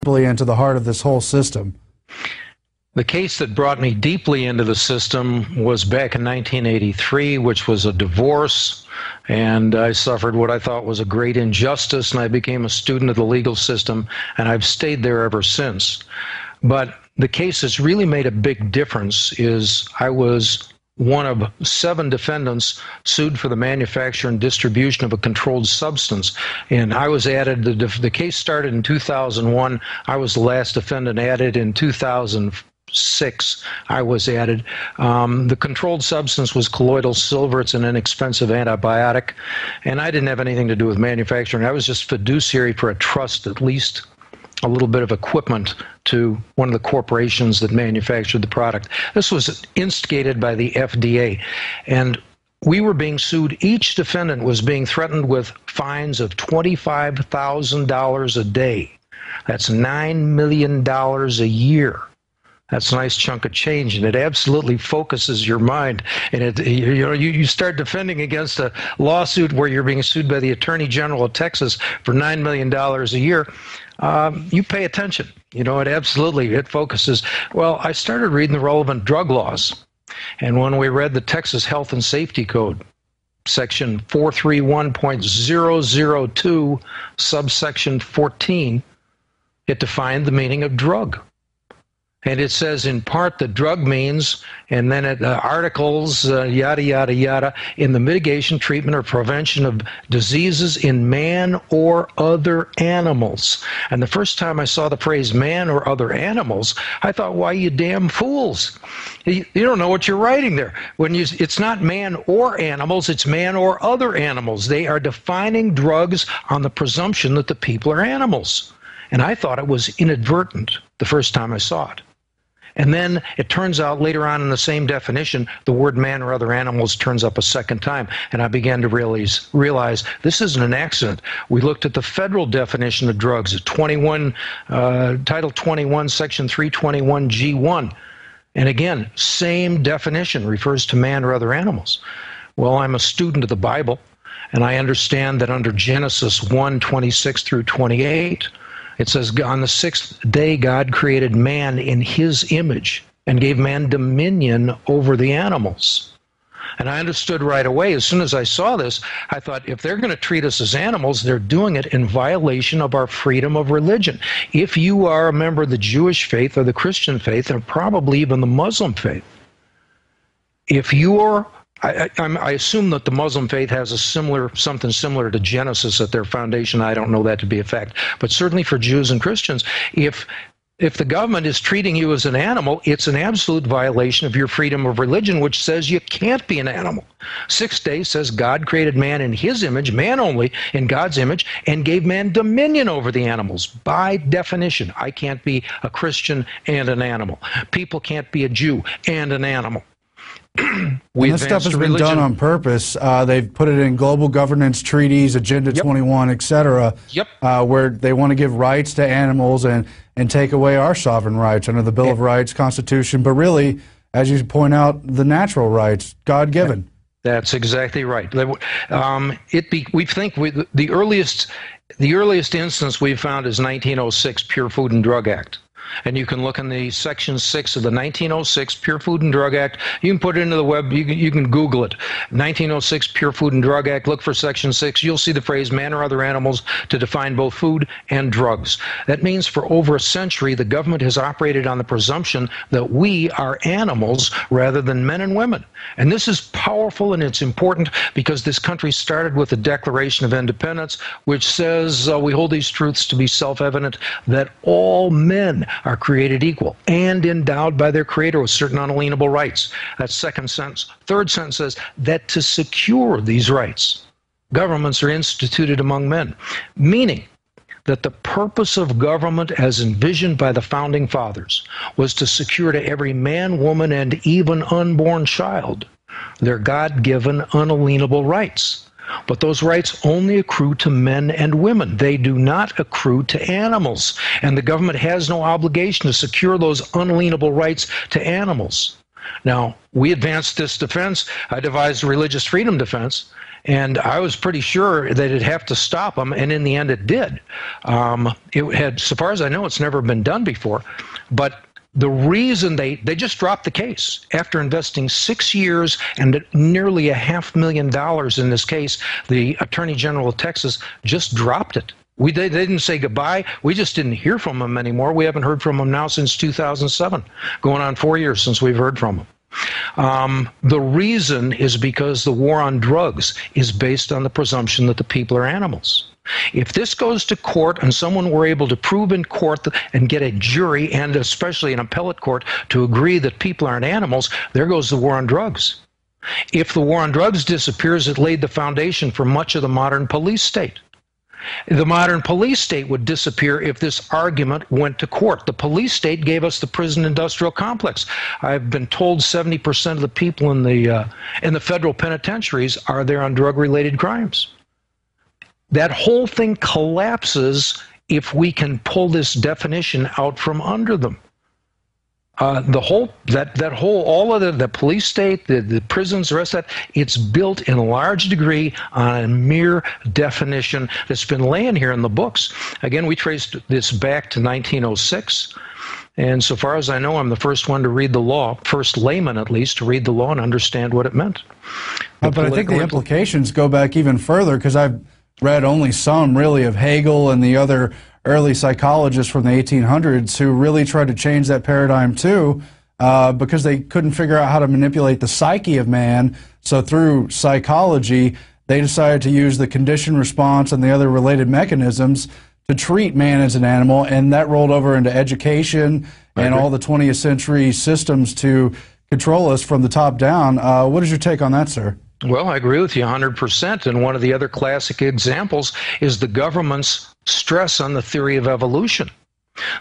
deeply into the heart of this whole system? The case that brought me deeply into the system was back in 1983, which was a divorce, and I suffered what I thought was a great injustice, and I became a student of the legal system, and I've stayed there ever since. But the case that's really made a big difference is I was one of 7 defendants sued for the manufacture and distribution of a controlled substance. And I was added, the case started in 2001. I was the last defendant added in 2006. I was added. The controlled substance was colloidal silver. It's an inexpensive antibiotic. And I didn't have anything to do with manufacturing. I was just fiduciary for a trust, at least a little bit of equipment to one of the corporations that manufactured the product. This was instigated by the FDA, and we were being sued. Each defendant was being threatened with fines of $25,000 a day. That's $9 million a year. That's a nice chunk of change, and it absolutely focuses your mind. And you start defending against a lawsuit where you're being sued by the Attorney General of Texas for $9 million a year. You pay attention. It focuses. Well, I started reading the relevant drug laws, and when we read the Texas Health and Safety Code, section 431.002, subsection 14, it defined the meaning of drug. And it says in part that drug means, and then articles, yada, yada, yada, in the mitigation, treatment, or prevention of diseases in man or other animals. And the first time I saw the phrase man or other animals, I thought, why, you damn fools. You don't know what you're writing there. It's not man or animals, it's man or other animals. They are defining drugs on the presumption that the people are animals. And I thought it was inadvertent the first time I saw it. And then it turns out later on in the same definition, the word man or other animals turns up a second time. And I began to realize this isn't an accident. We looked at the federal definition of drugs at Title 21, Section 321G1. And again, same definition, refers to man or other animals. Well, I'm a student of the Bible, and I understand that under Genesis 1:26 through 28, it says, on the 6th day, God created man in his image and gave man dominion over the animals. And I understood right away, as soon as I saw this, I thought, if they're going to treat us as animals, they're doing it in violation of our freedom of religion. If you are a member of the Jewish faith or the Christian faith, and probably even the Muslim faith, if you're I assume that the Muslim faith has something similar to Genesis at their foundation. I don't know that to be a fact. But certainly for Jews and Christians, if the government is treating you as an animal, it's an absolute violation of your freedom of religion, which says you can't be an animal. 6th day says God created man in his image, man only, in God's image, and gave man dominion over the animals. By definition, I can't be a Christian and an animal. People can't be a Jew and an animal. This stuff has been done on purpose. They've put it in global governance treaties, Agenda 21, etc., where they want to give rights to animals and take away our sovereign rights under the Bill of Rights, Constitution, but really, as you point out, the natural rights, God-given. That's exactly right. We think the earliest instance we've found is 1906 Pure Food and Drug Act. And you can look in the Section 6 of the 1906 Pure Food and Drug Act. You can put it into the web. You can Google it. 1906 Pure Food and Drug Act. Look for Section 6. You'll see the phrase man or other animals to define both food and drugs. That means for over a century, the government has operated on the presumption that we are animals rather than men and women. And this is powerful and it's important because this country started with the Declaration of Independence, which says we hold these truths to be self-evident, that all men are created equal and endowed by their Creator with certain unalienable rights. That's second sentence. Third sentence says that to secure these rights, governments are instituted among men, meaning that the purpose of government as envisioned by the Founding Fathers was to secure to every man, woman, and even unborn child their God-given unalienable rights. But those rights only accrue to men and women. They do not accrue to animals. And the government has no obligation to secure those unalienable rights to animals. Now, we advanced this defense. I devised a religious freedom defense. And I was pretty sure that it'd have to stop them, and in the end it did. It had, so far as I know, it's never been done before. But the reason they just dropped the case after investing 6 years and nearly $500,000 in this case, the Attorney General of Texas just dropped it. They didn't say goodbye. We just didn't hear from them anymore. We haven't heard from them now since 2007, going on 4 years since we've heard from them. The reason is because the war on drugs is based on the presumption that the people are animals. If this goes to court and someone were able to prove in court and get a jury and especially an appellate court to agree that people aren't animals, there goes the war on drugs. If the war on drugs disappears, it laid the foundation for much of the modern police state. The modern police state would disappear if this argument went to court. The police state gave us the prison industrial complex. I've been told 70% of the people in the federal penitentiaries are there on drug-related crimes. That whole thing collapses if we can pull this definition out from under them. All of the police state, the prisons, the rest of that, it's built in a large degree on a mere definition that's been laying here in the books. Again, we traced this back to 1906. And so far as I know, I'm the first one to read the law, first layman at least, to read the law and understand what it meant. But I think the implications go back even further, because I've read only some, really, of Hegel and the other early psychologists from the 1800s who really tried to change that paradigm too, because they couldn't figure out how to manipulate the psyche of man. So through psychology, they decided to use the conditioned response and the other related mechanisms to treat man as an animal, and that rolled over into education and all the 20th century systems to control us from the top down. What is your take on that, sir? Well, I agree with you 100%. And one of the other classic examples is the government's stress on the theory of evolution.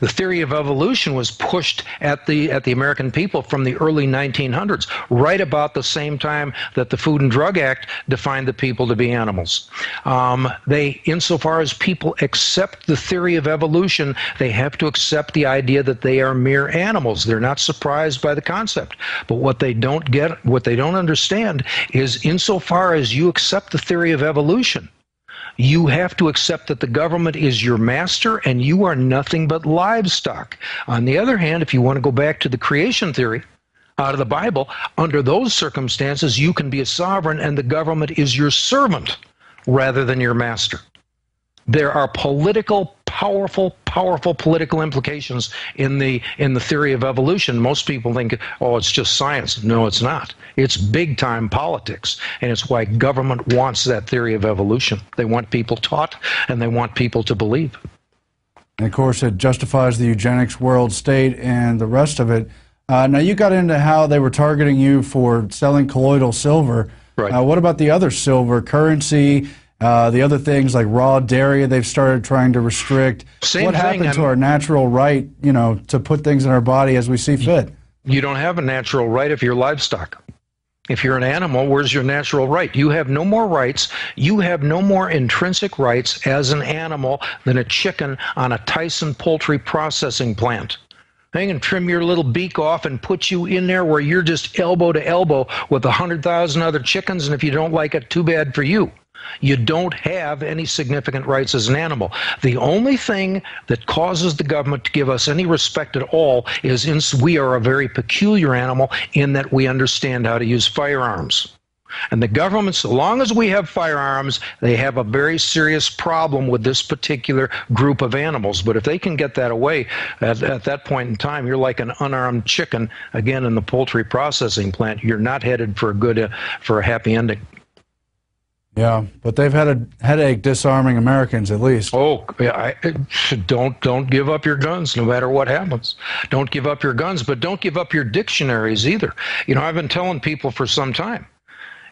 The theory of evolution was pushed at the American people from the early 1900s, right about the same time that the Food and Drug Act defined the people to be animals. Insofar as people accept the theory of evolution, they have to accept the idea that they are mere animals. They're not surprised by the concept. But what they don't get, what they don't understand is, insofar as you accept the theory of evolution, you have to accept that the government is your master and you are nothing but livestock. On the other hand, if you want to go back to the creation theory out of the Bible, under those circumstances, you can be a sovereign and the government is your servant rather than your master. There are powerful political implications in the theory of evolution. Most people think, oh, it's just science. No, it's not. It's big-time politics, and it's why government wants that theory of evolution. They want people taught, and they want people to believe. And, of course, it justifies the eugenics world state and the rest of it. Now, you got into how they were targeting you for selling colloidal silver. Right. What about the other silver, currency, the other things like raw dairy they've started trying to restrict? What happened to our natural right, to put things in our body as we see fit? You don't have a natural right if you're livestock. If you're an animal, where's your natural right? You have no more rights. You have no more intrinsic rights as an animal than a chicken on a Tyson poultry processing plant. They can trim your little beak off and put you in there where you're just elbow to elbow with 100,000 other chickens, and if you don't like it, too bad for you. You don't have any significant rights as an animal. The only thing that causes the government to give us any respect at all is we are a very peculiar animal in that we understand how to use firearms. And the government, so long as we have firearms, they have a very serious problem with this particular group of animals. But if they can get that away, at that point in time, you're like an unarmed chicken, again, in the poultry processing plant. You're not headed for a happy ending. Yeah, but they've had a headache disarming Americans, at least. Oh, yeah, don't give up your guns no matter what happens. Don't give up your guns, but don't give up your dictionaries either. I've been telling people for some time,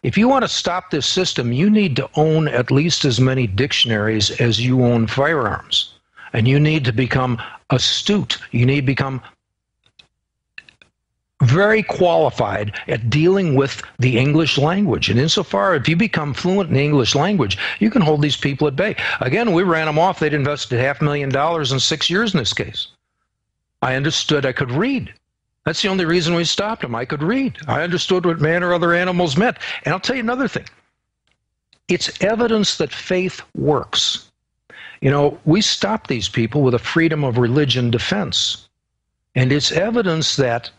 if you want to stop this system, you need to own at least as many dictionaries as you own firearms. And you need to become astute. You need to become very qualified at dealing with the English language. And insofar, if you become fluent in the English language, you can hold these people at bay. Again, we ran them off. They'd invested $500,000 in 6 years in this case. I understood I could read. That's the only reason we stopped them. I could read. I understood what man or other animals meant. And I'll tell you another thing. it's evidence that faith works. You know, we stop these people with a freedom of religion defense. And it's evidence that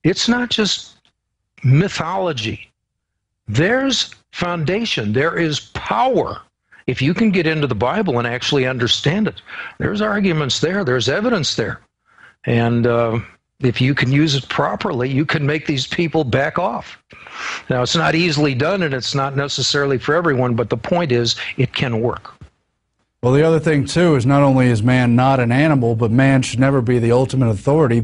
it's not just mythology. There's foundation. There is power. If you can get into the Bible and actually understand it, there's arguments there. There's evidence there. And if you can use it properly, you can make these people back off. Now, it's not easily done, and it's not necessarily for everyone, but the point is it can work. Well, the other thing, too, is not only is man not an animal, but man should never be the ultimate authority.